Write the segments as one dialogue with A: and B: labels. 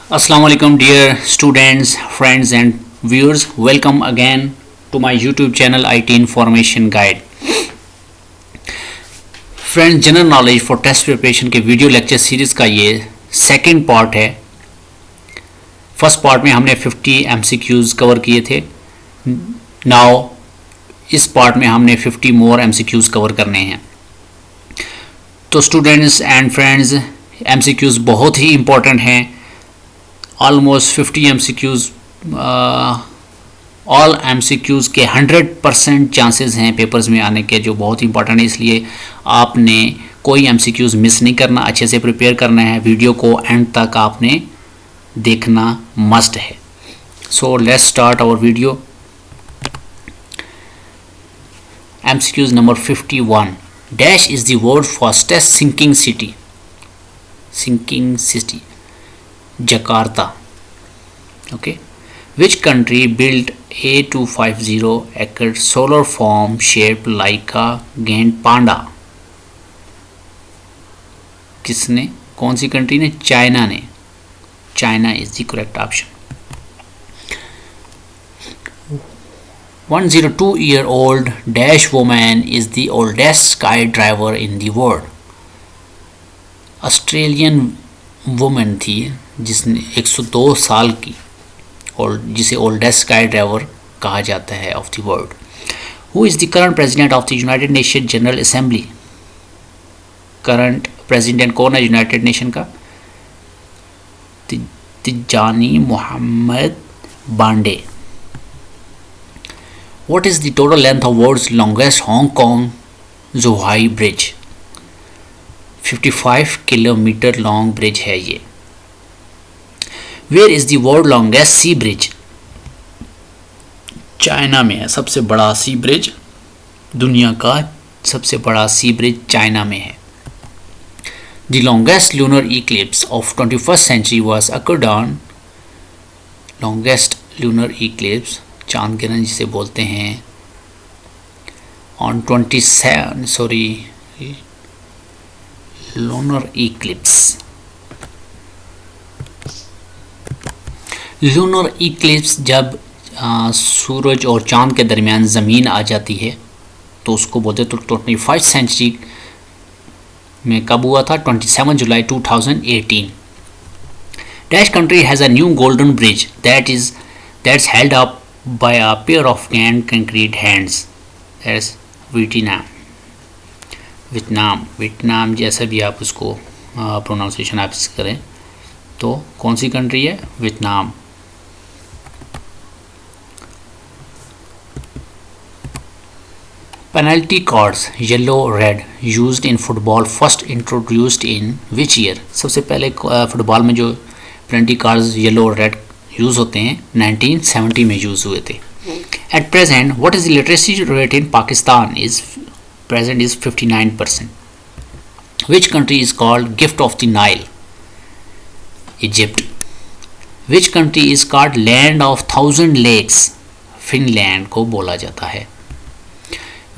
A: Assalamu alaikum dear students, friends and viewers. Welcome again to my YouTube channel IT Information Guide. Friends, general knowledge for test preparation के video lecture series का ये second part है। First part में हमने 50 MCQs cover किए थे। Now इस part में हमने 50 मोर MCQs कवर करने हैं। तो स्टूडेंट्स एंड फ्रेंड्स, MCQs बहुत ही इम्पोर्टेंट हैं। ऑलमोस्ट 50 MCQs, ऑल MCQs के 100% चांसेस हैं पेपर्स में आने के, जो बहुत इंपॉर्टेंट है। इसलिए आपने कोई MCQs मिस नहीं करना, अच्छे से प्रिपेयर करना है। वीडियो को एंड तक आपने देखना मस्ट है। So let's start our video. MCQs number 51। Dash is the word for test sinking city. Sinking city Jakarta. Okay. Which country built A250 solar farm shaped like a giant panda? किसने, कौन सी country ने? China ने। China is the correct option. 102-year-old dash woman is the oldest skydiver in the world. Australian women थी जिसने 102 साल की, और जिसे ओल्डेस्ट स्काई ड्राइवर कहा जाता है of the world. Who is the current president of the United Nation General Assembly? Current president कौन है यूनाइटेड नेशन का? Tijjani Muhammad Bande. What is the total length of world's longest Hong Kong Zhuhai bridge? 55 kilometre long bridge है ये। Where is the world longest sea bridge? China में है सबसे बड़ा सी bridge. दुनिया का सबसे बड़ा सी ब्रिज चाइना में है। The longest lunar Eclipse of 21st century was occurred on। Longest lunar Eclipse, चांद गिरन जिसे बोलते हैं, on 27 lunar Eclipse. Lunar Eclipse जब सूरज और चांद के दरमियान ज़मीन आ जाती है तो उसको बोलते। तो 25th century में कब हुआ था? 27 जुलाई 2018। Dash country has a new golden bridge that's held up by a pair of grand concrete hands. That's Vietnam. Vietnam जैसा भी आप उसको प्रोनाउंसिएशन आप करें, तो कौन सी कंट्री है? Vietnam. Penalty cards yellow red used in football first introduced in which year? सबसे पहले फुटबॉल में जो पेनल्टी कार्ड्स येलो और रेड यूज़ होते हैं 1970 में यूज़ हुए थे। At present what is the literacy rate in Pakistan? Is present is 59%. Which country is called gift of the Nile? Egypt. Which country is called land of thousand lakes? Finland को बोला जाता है।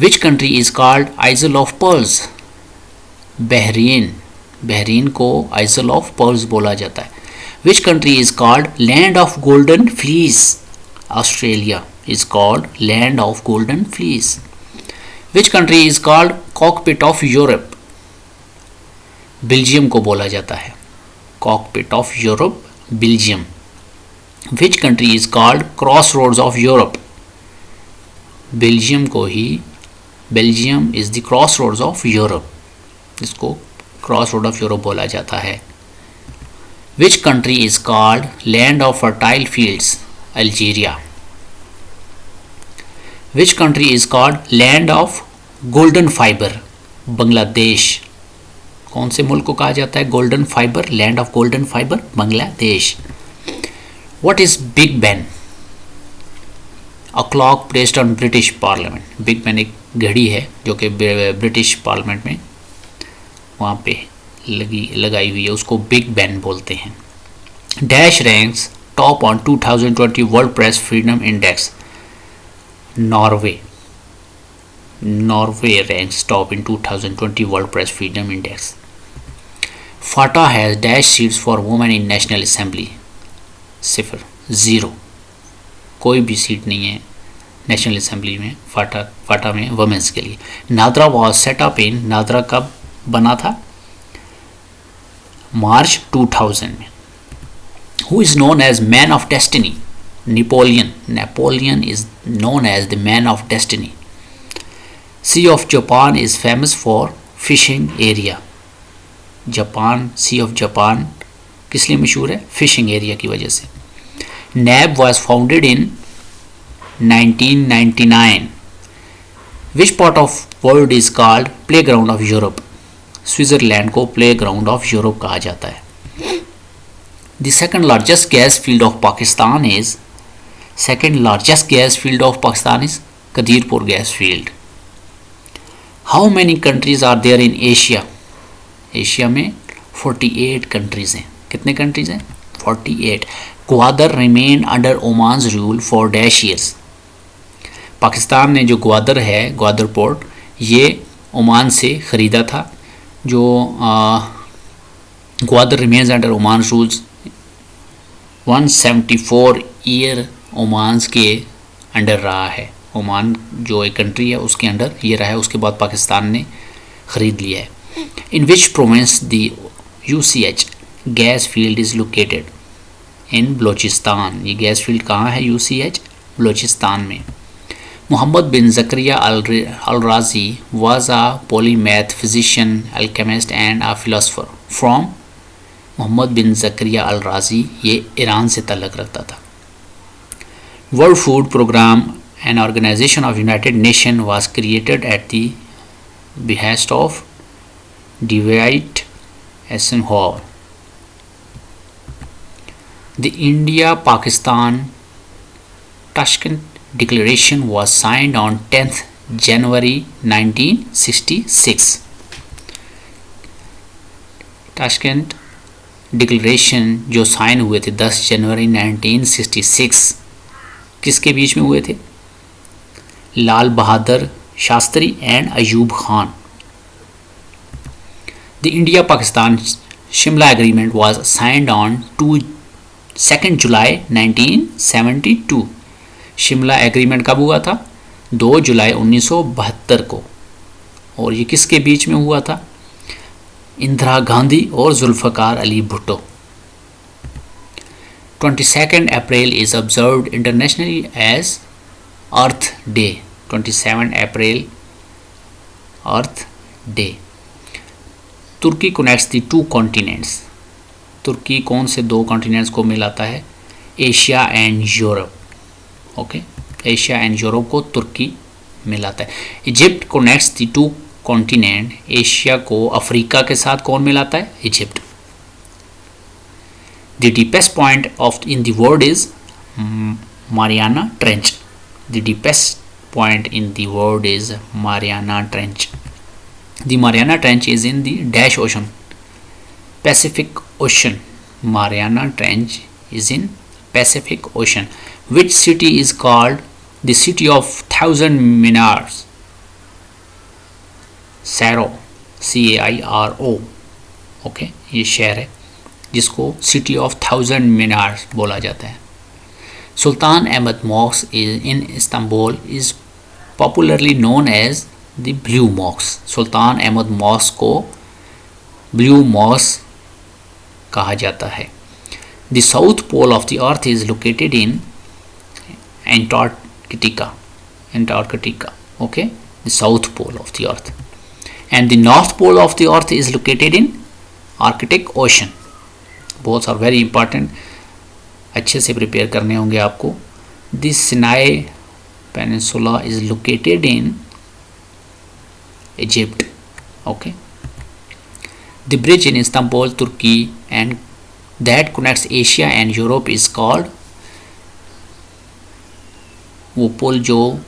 A: Which country is called Isle of Pearls? Bahrain को Isle of Pearls बोला जाता है। Which country is called land of golden fleece? Australia is called land of golden fleece. Which country is called cockpit of Europe? Belgium को बोला जाता है cockpit of Europe, Belgium. Which country is called crossroads of Europe? Belgium को ही, Belgium is the crossroads of Europe, इसको crossroad of Europe बोला जाता है। Which country is called land of fertile fields? Algeria. Which country is called land of golden fiber? Bangladesh. कौन से मुल्क को कहा जाता है golden fibre, land of golden fibre? Bangladesh. What is Big Ben? A clock placed on British Parliament. Big Ben एक घड़ी है जो कि ब्रिटिश पार्लियामेंट में वहाँ पे लगाई हुई है, उसको बिग बैन बोलते हैं। Dash ranks top on 2020 world press freedom index? Norway ranks top in 2020 World Press Freedom Index. FATA has dash seats for women in National Assembly. Cipher, zero, कोई भी सीट नहीं है नेशनल असेंबली में फाटा में women's के लिए। NADRA was set up in, NADRA कब बना था? मार्च 2000 में। Who is known as man of destiny? Napoleon, Napoleon is known as the man of destiny. Sea of Japan is famous for fishing area, Japan, sea of Japan किस लिए मशहूर है? Fishing area की वजह से। NAB was founded in 1999। Which part of world is called playground of Europe? Switzerland को play ground of Europe कहा जाता है। The second largest gas field of Pakistan is, second largest gas field of Pakistan is Qadirpur gas field. How many countries are there in Asia? Asia में 48 countries हैं। कितने countries हैं? 48। Gwadar remain under Oman's rule for dash years. Pakistan ने जो ग्वादर है, Gwadar port, ये Oman से ख़रीदा था। जो Gwadar remains under Oman rules 174 year Oman's के अंडर रहा है। ओमान जो एक कंट्री है उसके अंडर ये रहा है, उसके बाद पाकिस्तान ने ख़रीद लिया है। In which province the UCH gas field is located? In Balochistan. ये गैस फील्ड कहाँ है? UCH बलोचिस्तान में। Mohammad bin Zakariya al Razi was a polymath physician, alchemist and a philosopher from. Mohammad bin Zakariya al Razi ये Iran से तल्लुक़ रखता था। World food programme, an organization of United Nations, was created at the behest of Dwight Eisenhower. The India-Pakistan Tashkent Declaration was signed on 10th January 1966. Tashkent Declaration जो sign हुए थे 10 जनवरी 1966 किसके बीच में हुए थे? Lal Bahadur Shastri and Ayub Khan. The India Pakistan Shimla agreement was signed on 2 July 1972। Shimla agreement कब हुआ था? 2 जुलाई 1972 को। और ये किसके बीच में हुआ था? इंदिरा गांधी और Zulfikar Ali Bhutto. 22 April is observed internationally as Earth Day. 27 April Earth Day. Turkey connects the 2 continents. Turkey कौन से 2 कॉन्टिनेंट्स को मिलाता है? Asia and Europe. Okay, Asia and Europe को तुर्की मिलाता है। Egypt connects the 2 continent. Asia को अफ्रीका के साथ कौन मिलाता है? Egypt. The deepest point of in the world is Mariana Trench. The deepest point in the world is Mariana Trench. The Mariana Trench is in the dash ocean, Pacific Ocean. Mariana Trench is in Pacific Ocean. Which city is called the city of 1000 minars? Cairo, CAIRO. Okay, ये शहर है जिसको city of 1000 minars बोला जाता है। Sultan Ahmed Mosque in Istanbul is popularly known as the Blue Mosque. Sultan Ahmed Mosque को Blue Mosque कहा जाता है। The south pole of the earth is located in Antarctica. Antarctica, okay, the south pole of the earth. And the north pole of the earth is located in Arctic Ocean. Both are very important. अच्छे से prepare करने होंगे आपको। This Sinai peninsula is located in Egypt. Okay, the bridge in Istanbul Turkey and that connects Asia and Europe is called, वो पुल जो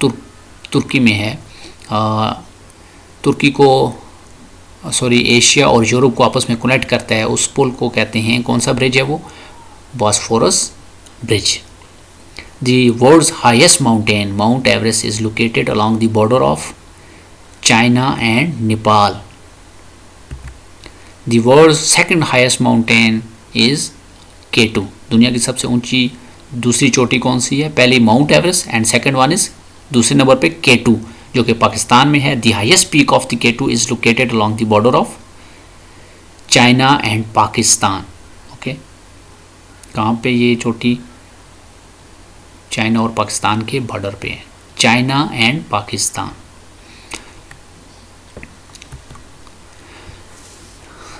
A: तुर्की में है, तुर्की को एशिया और यूरोप को आपस में कनेक्ट करता है, उस पुल को कहते हैं, कौन सा ब्रिज है वो? Bosphorus Bridge. The world's highest mountain, Mount Everest, is located along the border of China and Nepal. The world's second highest mountain is K2। दुनिया की सबसे ऊंची दूसरी चोटी कौन सी है? पहली mount Everest and second one is दूसरे नंबर पे K2 जो कि पाकिस्तान में है। The highest peak of the K2 is located along the border of China and Pakistan. Okay, कहाँ पे ये चोटी? चाइना और पाकिस्तान के बॉर्डर पे है, चाइना एंड पाकिस्तान।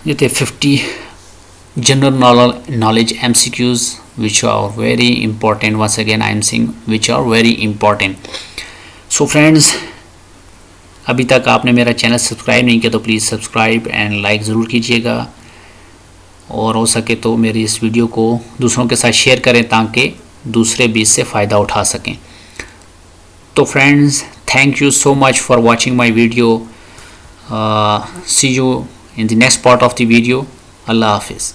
A: ये थे 50 general knowledge MCQs which are very important. Once again I am saying which are very important. So friends, अभी तक आपने मेरा चैनल सब्सक्राइब नहीं किया तो प्लीज़ सब्सक्राइब एंड लाइक ज़रूर कीजिएगा, और हो सके तो मेरी इस वीडियो को दूसरों के साथ शेयर करें ताकि दूसरे भी इससे फ़ायदा उठा सकें। तो friends, thank you so much for watching my video. See you in the next part of the video. Allah Hafiz.